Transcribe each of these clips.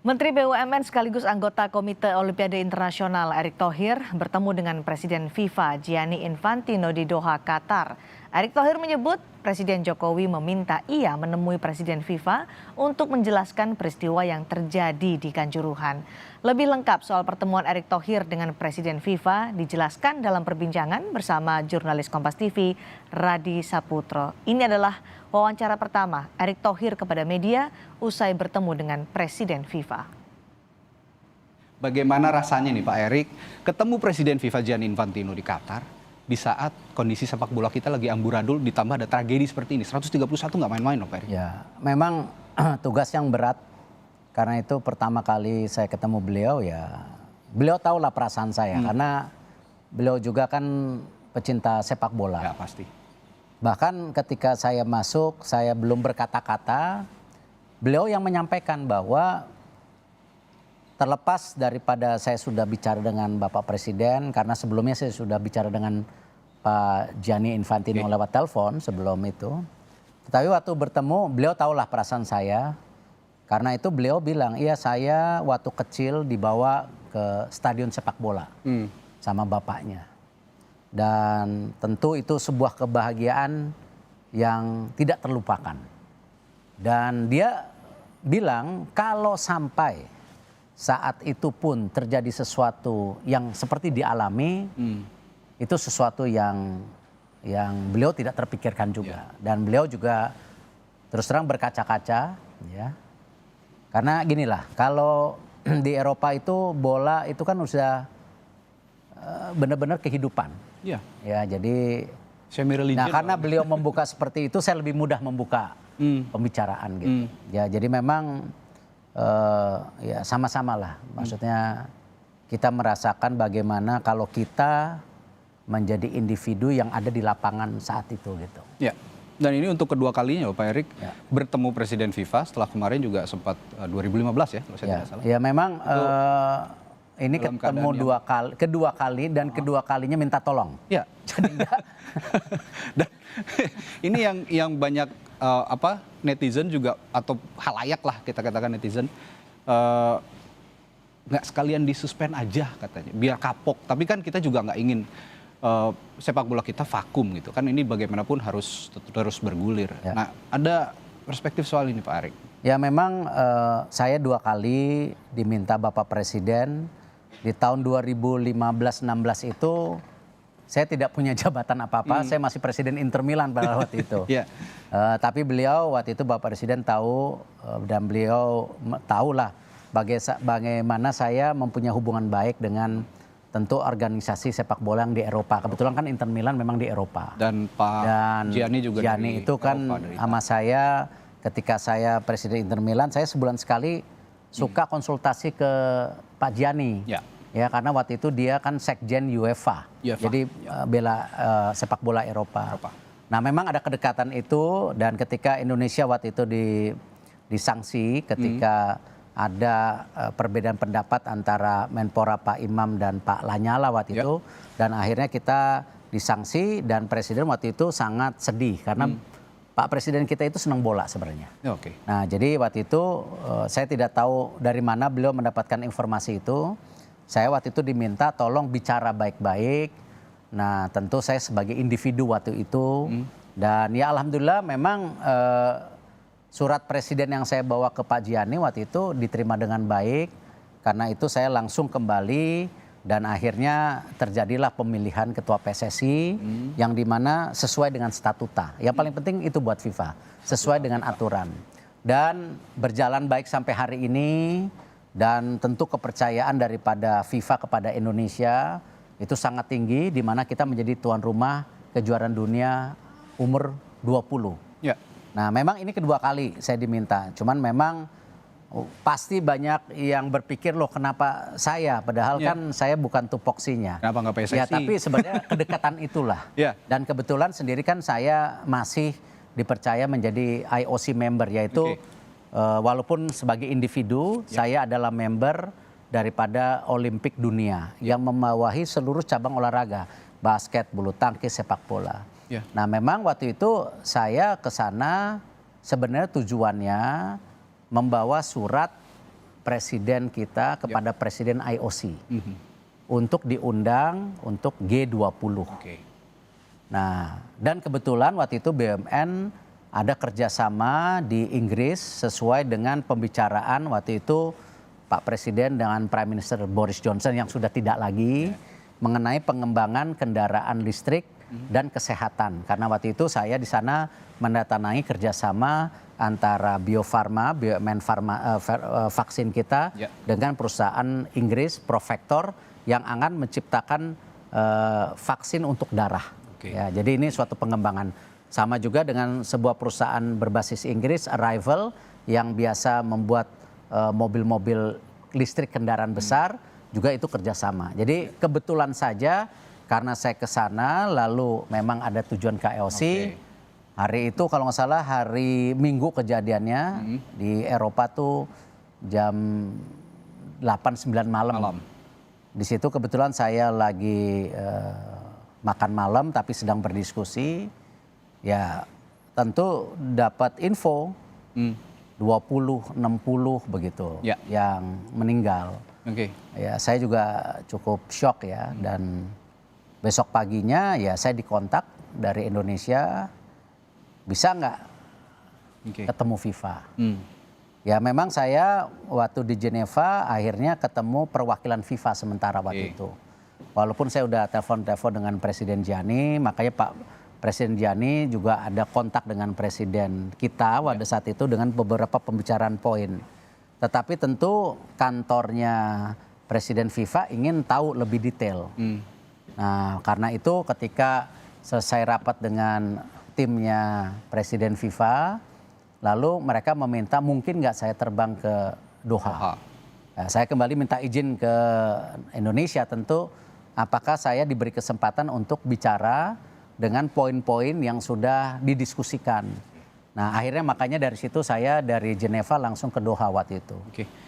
Menteri BUMN sekaligus anggota Komite Olimpiade Internasional Erick Thohir bertemu dengan Presiden FIFA Gianni Infantino di Doha, Qatar. Erick Thohir menyebut Presiden Jokowi meminta ia menemui Presiden FIFA untuk menjelaskan peristiwa yang terjadi di Kanjuruhan. Lebih lengkap soal pertemuan Erick Thohir dengan Presiden FIFA dijelaskan dalam perbincangan bersama jurnalis Kompas TV Radi Saputro. Ini adalah wawancara pertama Erick Thohir kepada media usai bertemu dengan Presiden FIFA. Bagaimana rasanya nih Pak Erick ketemu Presiden FIFA Gianni Infantino di Qatar di saat kondisi sepak bola kita lagi amburadul ditambah ada tragedi seperti ini. 131 nggak main-main loh Pak Erick. Ya, memang tugas yang berat karena itu pertama kali saya ketemu beliau ya beliau tahulah perasaan saya karena beliau juga kan pecinta sepak bola. Ya pasti. Bahkan ketika saya masuk, saya belum berkata-kata, beliau yang menyampaikan bahwa terlepas daripada saya sudah bicara dengan Bapak Presiden, karena sebelumnya saya sudah bicara dengan Pak Gianni Infantino lewat telepon sebelum itu. Tetapi waktu bertemu, beliau tahulah perasaan saya. Karena itu beliau bilang, iya saya waktu kecil dibawa ke stadion sepak bola sama bapaknya. Dan tentu itu sebuah kebahagiaan yang tidak terlupakan. Dan dia bilang kalau sampai saat itu pun terjadi sesuatu yang seperti dialami, itu sesuatu yang beliau tidak terpikirkan juga. Dan beliau juga terus terang berkaca-kaca, ya. Karena ginilah, kalau di Eropa itu bola itu kan sudah benar-benar kehidupan. Iya. Ya, jadi nah karena beliau membuka seperti itu, saya lebih mudah membuka pembicaraan gitu. Ya, jadi memang ya sama-sama lah. Maksudnya kita merasakan bagaimana kalau kita menjadi individu yang ada di lapangan saat itu gitu. Ya. Dan ini untuk kedua kalinya Pak Erick bertemu Presiden FIFA setelah kemarin juga sempat 2015 ya kalau saya tidak salah. Ya memang ini ketemu kedua kali dan kedua kalinya minta tolong. Ya. Jadi enggak. Dan ini yang banyak netizen juga atau halayak lah kita katakan netizen nggak sekalian disuspend aja katanya biar kapok. Tapi kan kita juga nggak ingin sepak bola kita vakum gitu kan, ini bagaimanapun harus terus bergulir. Ya. Nah ada perspektif soal ini Pak Erick? Ya memang saya 2 kali diminta Bapak Presiden di tahun 2015-16 itu saya tidak punya jabatan apa-apa, saya masih Presiden Inter Milan pada waktu itu. Tapi beliau waktu itu Bapak Presiden tahu dan beliau tahulah bagaimana saya mempunyai hubungan baik dengan tentu organisasi sepak bola yang di Eropa. Kebetulan kan Inter Milan memang di Eropa. Dan Pak Gianni juga Gianni itu kan sama saya ketika saya Presiden Inter Milan, saya sebulan sekali suka konsultasi ke Pak Gianni. Ya karena waktu itu dia kan sekjen UEFA. Jadi bela sepak bola Eropa. Nah memang ada kedekatan itu dan ketika Indonesia waktu itu disanksi ketika ada perbedaan pendapat antara Menpora Pak Imam dan Pak Lanyala waktu itu. Dan akhirnya kita disanksi dan Presiden waktu itu sangat sedih karena Pak Presiden kita itu senang bola sebenarnya. Nah jadi waktu itu saya tidak tahu dari mana beliau mendapatkan informasi itu. Saya waktu itu diminta tolong bicara baik-baik. Nah tentu saya sebagai individu waktu itu. Dan ya alhamdulillah memang surat presiden yang saya bawa ke Pak Gianni waktu itu diterima dengan baik. Karena itu saya langsung kembali dan akhirnya terjadilah pemilihan ketua PSSI yang dimana sesuai dengan statuta. Yang paling penting itu buat FIFA, sesuai dengan aturan. Dan berjalan baik sampai hari ini dan tentu kepercayaan daripada FIFA kepada Indonesia itu sangat tinggi di mana kita menjadi tuan rumah kejuaraan dunia umur 20. Nah memang ini kedua kali saya diminta, cuman memang pasti banyak yang berpikir loh kenapa saya, padahal kan saya bukan tupoksinya. Kenapa nggak PSSI? Ya tapi sebenarnya kedekatan itulah. Dan kebetulan sendiri kan saya masih dipercaya menjadi IOC member, yaitu walaupun sebagai individu saya adalah member daripada Olimpik Dunia yang membawahi seluruh cabang olahraga, basket, bulu tangkis, sepak bola. Nah memang waktu itu saya ke sana sebenarnya tujuannya membawa surat presiden kita kepada presiden IOC untuk diundang untuk G20. Oke. Nah, dan kebetulan waktu itu BUMN ada kerjasama di Inggris sesuai dengan pembicaraan waktu itu Pak Presiden dengan Prime Minister Boris Johnson yang sudah tidak lagi mengenai pengembangan kendaraan listrik dan kesehatan. Karena waktu itu saya di sana mendatangi kerjasama antara Bio Farma, BUMN vaksin kita dengan perusahaan Inggris Profector yang akan menciptakan vaksin untuk darah. Ya, jadi ini suatu pengembangan. Sama juga dengan sebuah perusahaan berbasis Inggris, Arrival, yang biasa membuat mobil-mobil listrik kendaraan besar, juga itu kerjasama. Jadi kebetulan saja karena saya ke sana, lalu memang ada tujuan ke IOC. Hari itu kalau nggak salah hari Minggu kejadiannya di Eropa tuh jam 8-9 malam. Di situ kebetulan saya lagi makan malam tapi sedang berdiskusi. Ya tentu dapat info 20, 60 begitu yang meninggal. Ya saya juga cukup shock ya, dan besok paginya ya saya dikontak dari Indonesia, bisa nggak ketemu FIFA. Ya memang saya waktu di Geneva akhirnya ketemu perwakilan FIFA sementara waktu itu. Walaupun saya udah telepon-telepon dengan Presiden Gianni, makanya Pak Presiden Gianni juga ada kontak dengan Presiden kita pada saat itu dengan beberapa pembicaraan poin. Tetapi tentu kantornya Presiden FIFA ingin tahu lebih detail. Nah karena itu ketika selesai rapat dengan timnya Presiden FIFA, lalu mereka meminta mungkin nggak saya terbang ke Doha. Nah, saya kembali minta izin ke Indonesia tentu, apakah saya diberi kesempatan untuk bicara dengan poin-poin yang sudah didiskusikan. Nah akhirnya makanya dari situ saya dari Geneva langsung ke Doha waktu itu.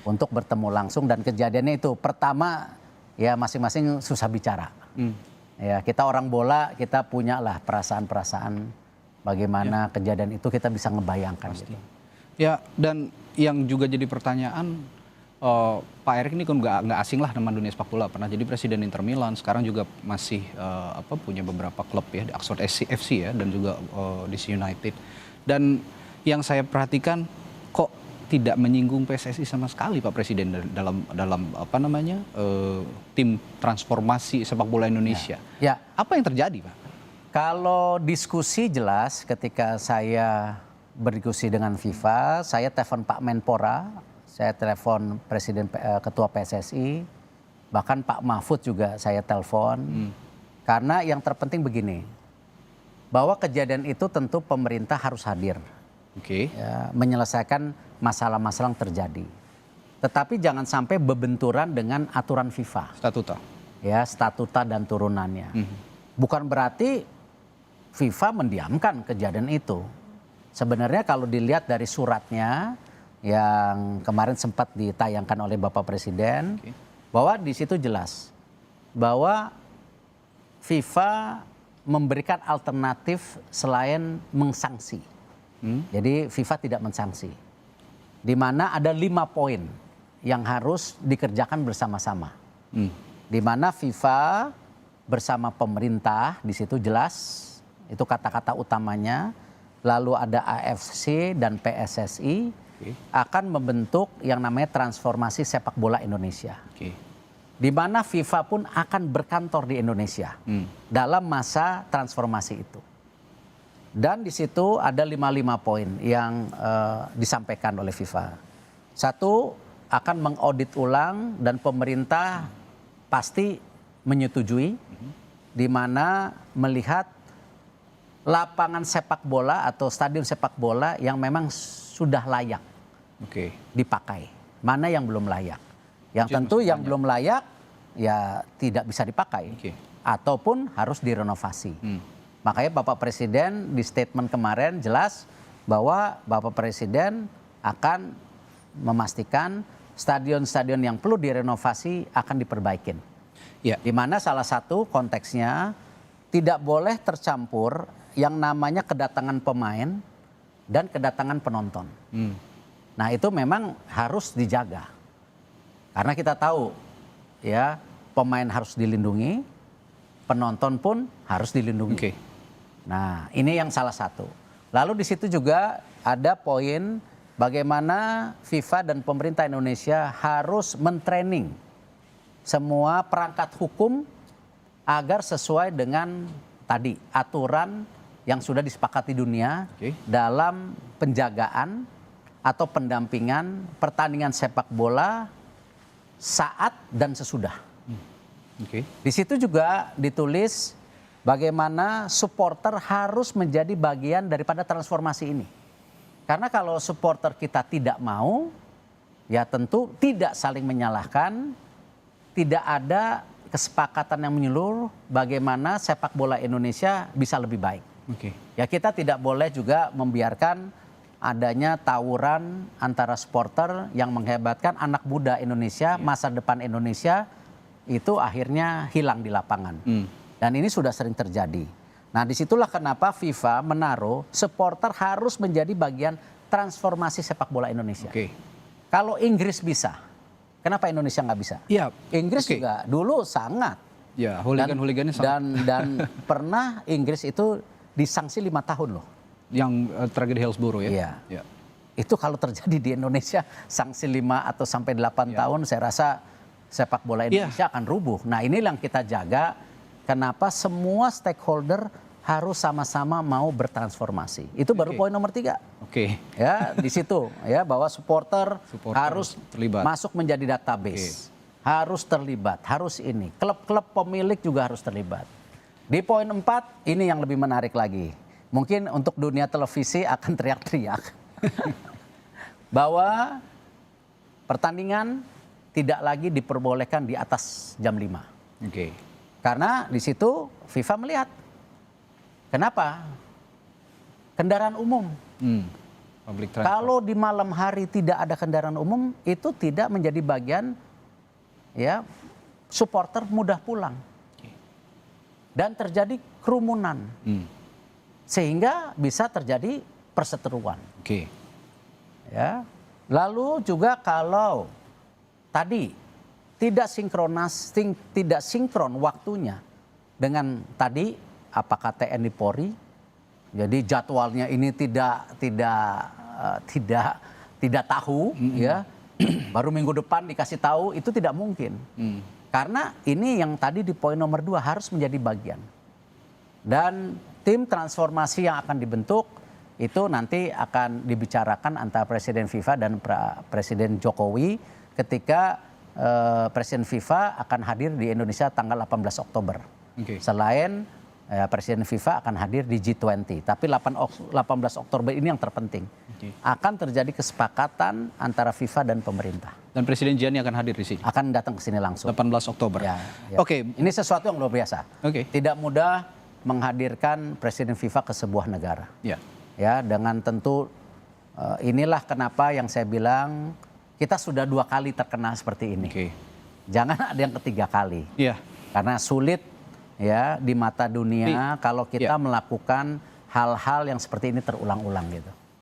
Untuk bertemu langsung, dan kejadiannya itu pertama ya masing-masing susah bicara. Ya kita orang bola, kita punya lah perasaan-perasaan bagaimana kejadian itu kita bisa ngebayangkan. Gitu. Ya, dan yang juga jadi pertanyaan, Pak Erik ini kan nggak asing lah dengan dunia sepak bola, pernah jadi presiden Inter Milan, sekarang juga masih punya beberapa klub ya, di Oxford FC ya, dan juga DC United. Dan yang saya perhatikan kok tidak menyinggung PSSI sama sekali Pak Presiden dalam tim transformasi sepak bola Indonesia. Ya. Apa yang terjadi Pak? Kalau diskusi jelas ketika saya berdiskusi dengan FIFA, saya telepon Pak Menpora, saya telepon Ketua PSSI, bahkan Pak Mahfud juga saya telepon. Karena yang terpenting begini, bahwa kejadian itu tentu pemerintah harus hadir. Ya, menyelesaikan masalah-masalah yang terjadi. Tetapi jangan sampai berbenturan dengan aturan FIFA. Statuta. Ya, statuta dan turunannya. Bukan berarti FIFA mendiamkan kejadian itu. Sebenarnya kalau dilihat dari suratnya yang kemarin sempat ditayangkan oleh Bapak Presiden, bahwa di situ jelas bahwa FIFA memberikan alternatif selain mengsanksi. Jadi FIFA tidak mensanksi. Di mana ada 5 poin yang harus dikerjakan bersama-sama. Di mana FIFA bersama pemerintah, di situ jelas itu kata-kata utamanya. Lalu ada AFC dan PSSI akan membentuk yang namanya transformasi sepak bola Indonesia. Di mana FIFA pun akan berkantor di Indonesia dalam masa transformasi itu. Dan di situ ada 5 poin yang disampaikan oleh FIFA. 1, akan mengaudit ulang dan pemerintah pasti menyetujui, di mana melihat lapangan sepak bola atau stadion sepak bola yang memang sudah layak dipakai. Mana yang belum layak. Yang tentu yang belum layak ya tidak bisa dipakai. Ataupun harus direnovasi. Makanya Bapak Presiden di statement kemarin jelas bahwa Bapak Presiden akan memastikan stadion-stadion yang perlu direnovasi akan diperbaikin. Di mana salah satu konteksnya tidak boleh tercampur yang namanya kedatangan pemain dan kedatangan penonton. Nah itu memang harus dijaga. Karena kita tahu ya pemain harus dilindungi, penonton pun harus dilindungi. Oke. Nah, ini yang salah satu. Lalu di situ juga ada poin bagaimana FIFA dan pemerintah Indonesia harus mentraining semua perangkat hukum agar sesuai dengan tadi aturan yang sudah disepakati dunia dalam penjagaan atau pendampingan pertandingan sepak bola saat dan sesudah. Di situ juga ditulis bagaimana supporter harus menjadi bagian daripada transformasi ini. Karena kalau supporter kita tidak mau, ya tentu tidak saling menyalahkan, tidak ada kesepakatan yang menyeluruh bagaimana sepak bola Indonesia bisa lebih baik. Ya kita tidak boleh juga membiarkan adanya tawuran antara supporter yang menghebatkan anak muda Indonesia, masa depan Indonesia itu akhirnya hilang di lapangan. Dan ini sudah sering terjadi. Nah disitulah kenapa FIFA menaruh supporter harus menjadi bagian transformasi sepak bola Indonesia. Kalau Inggris bisa, kenapa Indonesia nggak bisa? Ya, Inggris juga dulu sangat. Ya, hooligan-hooligannya sangat. Dan pernah Inggris itu disanksi 5 tahun loh. Yang tragedi Hillsborough ya? Iya. Ya. Itu kalau terjadi di Indonesia sanksi 5 atau sampai 8 tahun saya rasa sepak bola Indonesia akan rubuh. Nah inilah yang kita jaga, kenapa semua stakeholder harus sama-sama mau bertransformasi. Itu baru poin nomor 3. Ya di situ ya bahwa supporter harus terlibat, masuk menjadi database, harus terlibat, harus ini. Klub-klub pemilik juga harus terlibat. Di poin 4 ini yang lebih menarik lagi. Mungkin untuk dunia televisi akan teriak-teriak bahwa pertandingan tidak lagi diperbolehkan di atas jam 5. Karena di situ FIFA melihat. Kenapa? Kendaraan umum. Kalau di malam hari tidak ada kendaraan umum, itu tidak menjadi bagian ya supporter mudah pulang. Dan terjadi kerumunan. Sehingga bisa terjadi perseteruan. Ya. Lalu juga kalau tadi tidak sinkron waktunya dengan tadi apakah TNI Polri, jadi jadwalnya ini tidak tahu, ya baru minggu depan dikasih tahu, itu tidak mungkin. Karena ini yang tadi di poin nomor 2 harus menjadi bagian. Dan tim transformasi yang akan dibentuk itu nanti akan dibicarakan antara Presiden FIFA dan Presiden Jokowi ketika Presiden FIFA akan hadir di Indonesia tanggal 18 Oktober. Selain Presiden FIFA akan hadir di G20. Tapi 18 Oktober ini yang terpenting. Akan terjadi kesepakatan antara FIFA dan pemerintah. Dan Presiden Gianni akan hadir di sini? Akan datang ke sini langsung. 18 Oktober. Ya. Ini sesuatu yang luar biasa. Tidak mudah menghadirkan Presiden FIFA ke sebuah negara. Ya, dengan tentu inilah kenapa yang saya bilang kita sudah 2 kali terkena seperti ini. Jangan ada yang ketiga kali. Karena sulit ya di mata dunia kalau kita melakukan hal-hal yang seperti ini terulang-ulang gitu.